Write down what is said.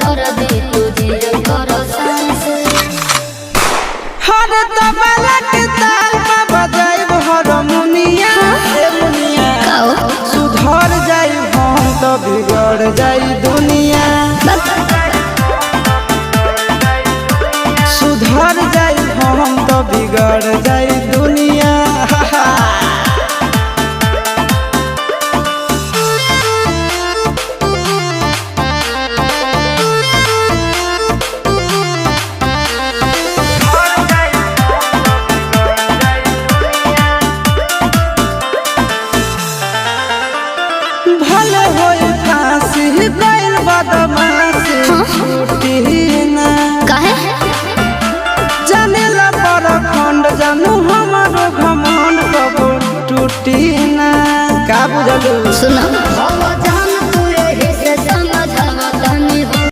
कर दे तुझे करो सांस हर तबला के ताल में बजाइब हारमोनिया ए मुनिया सुधर जाई हम तो बिगड़ जाई दुनिया सुधर जाई हम तो बिगड़ जाई दुनिया भले होई फांसी गइल बदमाशी छूटी ना काहे जानेला परखंड जानू हमारो घमंड कबो टूटी ना का बुझलू सुना